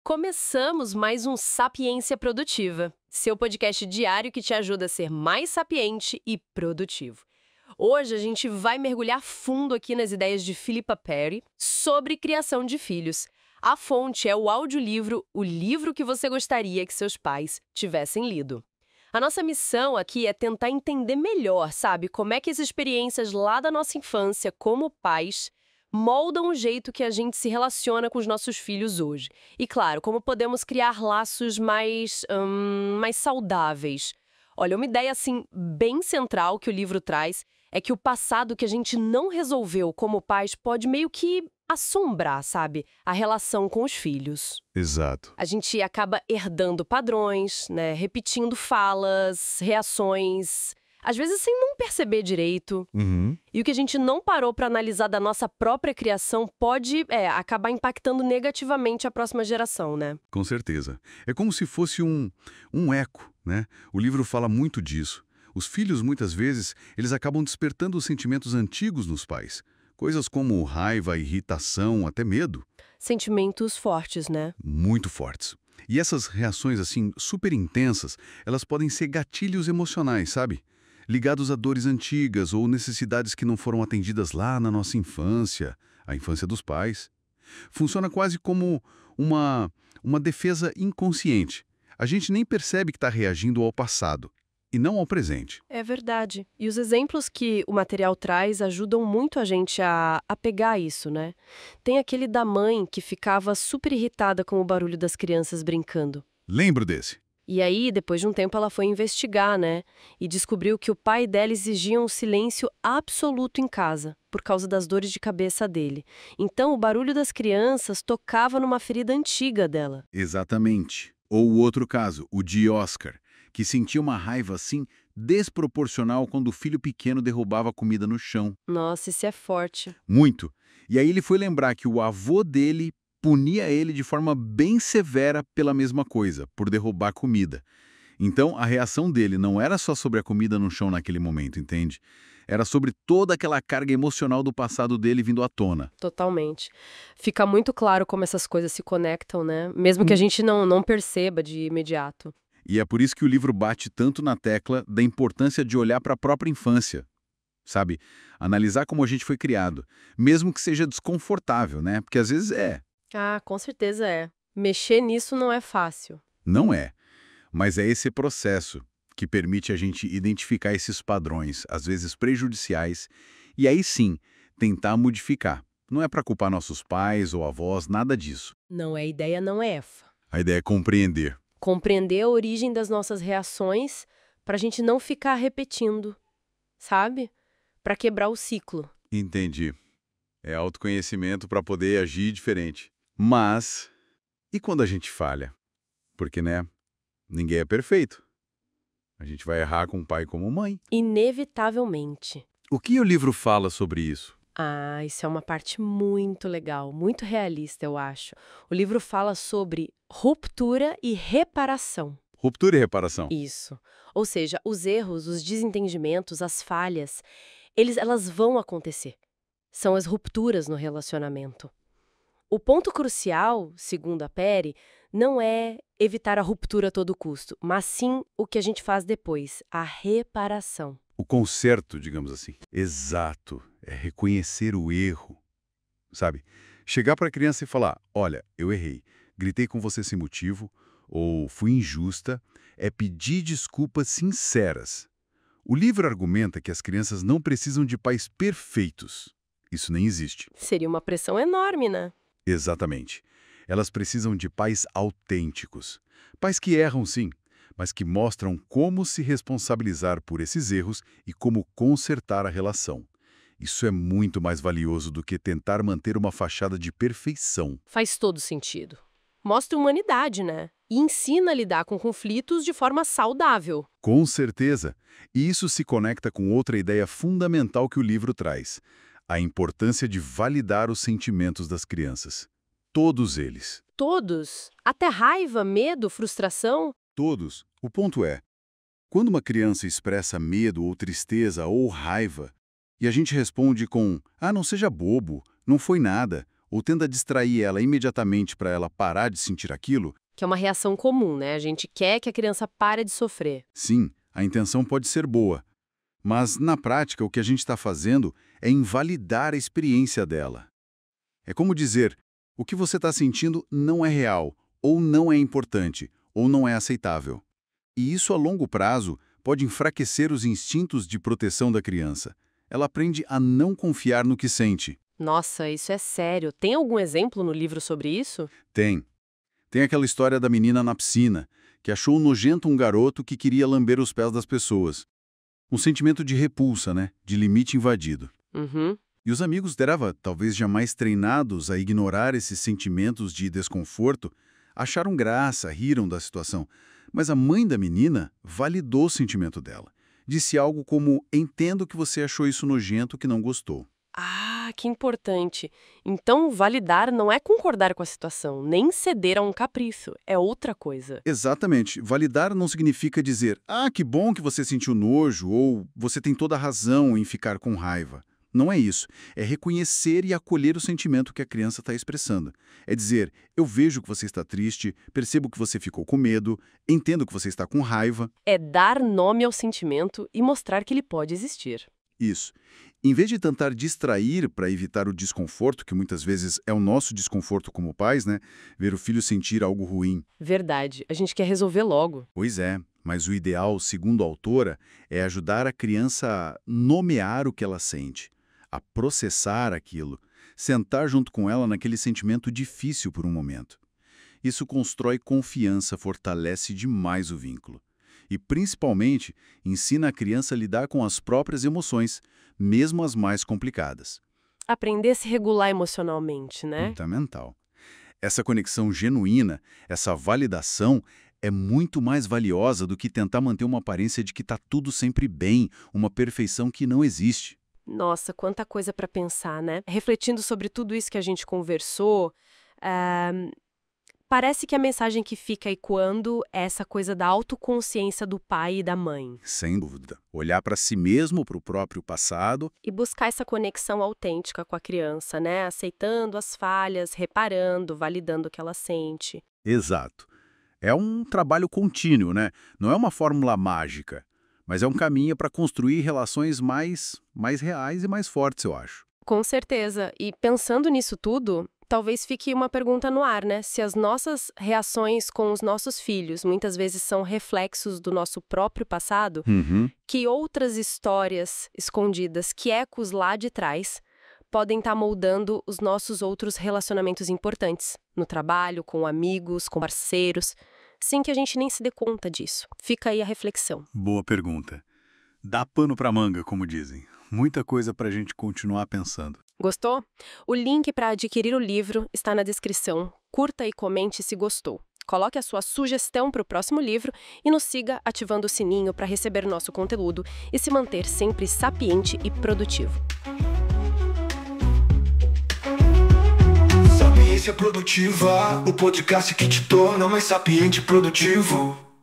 Começamos mais um Sapiência Produtiva, seu podcast diário que te ajuda a ser mais sapiente e produtivo. Hoje a gente vai mergulhar fundo aqui nas ideias de Philippa Perry sobre criação de filhos. A fonte é o audiolivro O Livro que Você Gostaria que Seus Pais Tivessem Lido. A nossa missão aqui é tentar entender melhor, sabe, como é que as experiências lá da nossa infância como pais moldam o jeito que a gente se relaciona com os nossos filhos hoje. E, claro, como podemos criar laços mais saudáveis. Olha, uma ideia, assim, bem central que o livro traz é que o passado que a gente não resolveu como pais pode meio que assombrar, sabe, a relação com os filhos. Exato. A gente acaba herdando padrões, né, repetindo falas, reações, às vezes sem não perceber direito. E o que a gente não parou para analisar da nossa própria criação pode acabar impactando negativamente a próxima geração, né? Com certeza. É como se fosse um eco, né? O livro fala muito disso. Os filhos, muitas vezes, eles acabam despertando os sentimentos antigos nos pais. Coisas como raiva, irritação, até medo. Sentimentos fortes, né? Muito fortes. E essas reações, assim, super intensas, elas podem ser gatilhos emocionais, sabe? Ligados a dores antigas ou necessidades que não foram atendidas lá na nossa infância, a infância dos pais. Funciona quase como uma defesa inconsciente. A gente nem percebe que está reagindo ao passado, e não ao presente. É verdade. E os exemplos que o material traz ajudam muito a gente a pegar isso, né? Tem aquele da mãe que ficava super irritada com o barulho das crianças brincando. Lembro desse. E aí, depois de um tempo, ela foi investigar, né? E descobriu que o pai dela exigia um silêncio absoluto em casa, por causa das dores de cabeça dele. Então, o barulho das crianças tocava numa ferida antiga dela. Exatamente. Ou o outro caso, o de Oscar, que sentia uma raiva, assim, desproporcional quando o filho pequeno derrubava comida no chão. Nossa, isso é forte. Muito. E aí ele foi lembrar que o avô dele punia ele de forma bem severa pela mesma coisa, por derrubar comida. Então, a reação dele não era só sobre a comida no chão naquele momento, entende? Era sobre toda aquela carga emocional do passado dele vindo à tona. Totalmente. Fica muito claro como essas coisas se conectam, né? Mesmo que a gente não perceba de imediato. E é por isso que o livro bate tanto na tecla da importância de olhar para a própria infância. Sabe? Analisar como a gente foi criado. Mesmo que seja desconfortável, né? Porque às vezes é. Ah, com certeza é. Mexer nisso não é fácil. Não é. Mas é esse processo que permite a gente identificar esses padrões, às vezes prejudiciais, e aí sim, tentar modificar. Não é para culpar nossos pais ou avós, nada disso. Não, a ideia não é essa. A ideia é compreender. Compreender a origem das nossas reações para a gente não ficar repetindo, sabe? Para quebrar o ciclo. Entendi. É autoconhecimento para poder agir diferente. Mas, e quando a gente falha? Porque, né, ninguém é perfeito. A gente vai errar com o pai como mãe. Inevitavelmente. O que o livro fala sobre isso? Ah, isso é uma parte muito legal, muito realista, eu acho. O livro fala sobre ruptura e reparação. Ruptura e reparação. Isso. Ou seja, os erros, os desentendimentos, as falhas, elas vão acontecer. São as rupturas no relacionamento. O ponto crucial, segundo a Perry, não é evitar a ruptura a todo custo, mas sim o que a gente faz depois, a reparação. O conserto, digamos assim. Exato. É reconhecer o erro. Sabe? Chegar para a criança e falar, olha, eu errei, gritei com você sem motivo, ou fui injusta, é pedir desculpas sinceras. O livro argumenta que as crianças não precisam de pais perfeitos. Isso nem existe. Seria uma pressão enorme, né? Exatamente. Elas precisam de pais autênticos. Pais que erram, sim, mas que mostram como se responsabilizar por esses erros e como consertar a relação. Isso é muito mais valioso do que tentar manter uma fachada de perfeição. Faz todo sentido. Mostra humanidade, né? E ensina a lidar com conflitos de forma saudável. Com certeza. E isso se conecta com outra ideia fundamental que o livro traz: a importância de validar os sentimentos das crianças. Todos eles. Todos. Até raiva, medo, frustração. Todos. O ponto é, quando uma criança expressa medo ou tristeza ou raiva, e a gente responde com, ah, não seja bobo, não foi nada, ou tenta distrair ela imediatamente para ela parar de sentir aquilo, Que é uma reação comum, né? A gente quer que a criança pare de sofrer. sim, a intenção pode ser boa. Mas, na prática, o que a gente está fazendo é invalidar a experiência dela. É como dizer, o que você está sentindo não é real, ou não é importante, ou não é aceitável. E isso, a longo prazo, pode enfraquecer os instintos de proteção da criança. Ela aprende a não confiar no que sente. Nossa, isso é sério. Tem algum exemplo no livro sobre isso? Tem. Tem aquela história da menina na piscina, que achou nojento um garoto que queria lamber os pés das pessoas. Um sentimento de repulsa, né? De limite invadido. Uhum. E os amigos dela, talvez jamais treinados a ignorar esses sentimentos de desconforto, acharam graça, riram da situação. Mas a mãe da menina validou o sentimento dela. Disse algo como, entendo que você achou isso nojento, que não gostou. Ah, que importante. Então, validar não é concordar com a situação, nem ceder a um capricho. É outra coisa. Exatamente. Validar não significa dizer, que bom que você sentiu nojo, ou você tem toda a razão em ficar com raiva. Não é isso. É reconhecer e acolher o sentimento que a criança está expressando. É dizer, eu vejo que você está triste, percebo que você ficou com medo, entendo que você está com raiva. É dar nome ao sentimento e mostrar que ele pode existir. Isso. Em vez de tentar distrair para evitar o desconforto, que muitas vezes é o nosso desconforto como pais, né? Ver o filho sentir algo ruim. Verdade. A gente quer resolver logo. Pois é, mas o ideal, segundo a autora, é ajudar a criança a nomear o que ela sente, a processar aquilo, sentar junto com ela naquele sentimento difícil por um momento. Isso constrói confiança, fortalece demais o vínculo. E, principalmente, ensina a criança a lidar com as próprias emoções, mesmo as mais complicadas. Aprender a se regular emocionalmente, né? Fundamental. Essa conexão genuína, essa validação, é muito mais valiosa do que tentar manter uma aparência de que está tudo sempre bem, uma perfeição que não existe. Nossa, quanta coisa para pensar, né? Refletindo sobre tudo isso que a gente conversou, parece que a mensagem que fica ecoando é essa coisa da autoconsciência do pai e da mãe. Sem dúvida. Olhar para si mesmo, para o próprio passado. E buscar essa conexão autêntica com a criança, né? Aceitando as falhas, reparando, validando o que ela sente. Exato. É um trabalho contínuo, né? Não é uma fórmula mágica, mas é um caminho para construir relações mais reais e mais fortes, eu acho. Com certeza. E pensando nisso tudo, talvez fique uma pergunta no ar, né? Se as nossas reações com os nossos filhos muitas vezes são reflexos do nosso próprio passado, que outras histórias escondidas, que ecos lá de trás, podem estar moldando os nossos outros relacionamentos importantes, no trabalho, com amigos, com parceiros, sem que a gente nem se dê conta disso. Fica aí a reflexão. Boa pergunta. Dá pano pra manga, como dizem. Muita coisa pra gente continuar pensando. Gostou? O link para adquirir o livro está na descrição. Curta e comente se gostou. Coloque a sua sugestão para o próximo livro e nos siga ativando o sininho para receber nosso conteúdo e se manter sempre sapiente e produtivo. Sapiência Produtiva, o podcast que te torna mais sapiente e produtivo.